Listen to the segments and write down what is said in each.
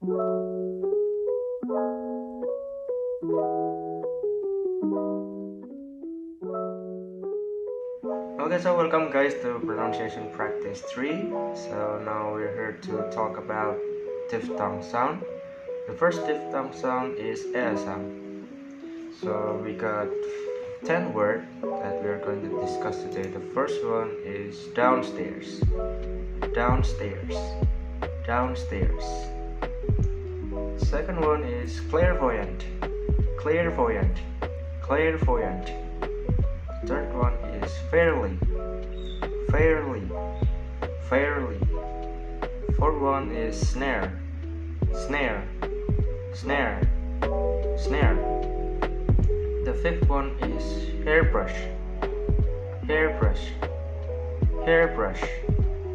Okay, so welcome guys to pronunciation practice 3. So now we're here to talk about diphthong sound. The first diphthong sound is a sound. So we got 10 words that we are going to discuss today. The first one is downstairs. Downstairs. Downstairs. Second one is clairvoyant. Clairvoyant. Clairvoyant. Third one is fairly. Fairly. Fairly. Fourth one is snare. Snare. Snare. Snare. The fifth one is hairbrush. Hairbrush. Hairbrush.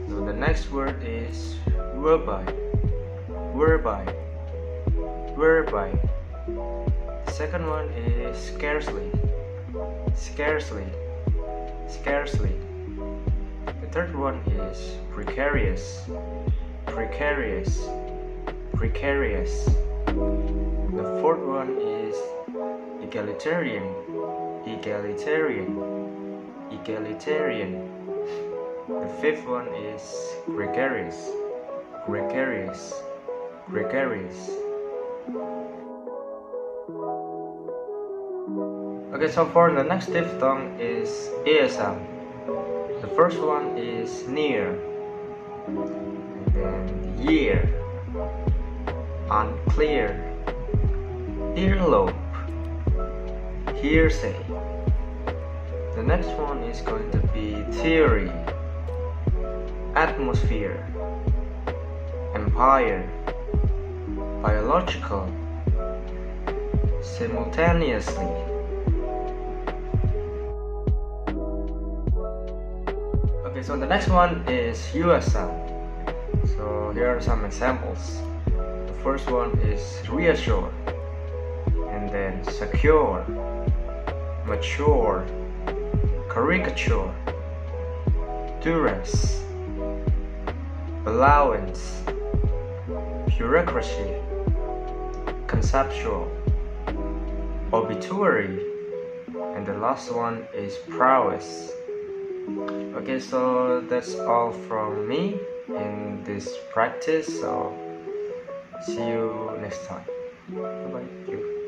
So the next word is whereby. Whereby. Whereby. The second one is scarcely. Scarcely. Scarcely. The third one is precarious. Precarious. Precarious. The fourth one is egalitarian. Egalitarian. Egalitarian. The fifth one is gregarious. Gregarious. Gregarious. Okay, so for the next diphthong is ear sound. The first one is near, and then year, unclear, earlobe, hearsay. The next one is going to be theory, atmosphere, empire, biological, simultaneously. Okay, so the next one is US sound. So here are some examples. The first one is reassure, and then secure, mature, caricature, duress, allowance, bureaucracy, conceptual, obituary, and the last one is prowess. Okay, so that's all from me in this practice. So see you next time. Bye bye.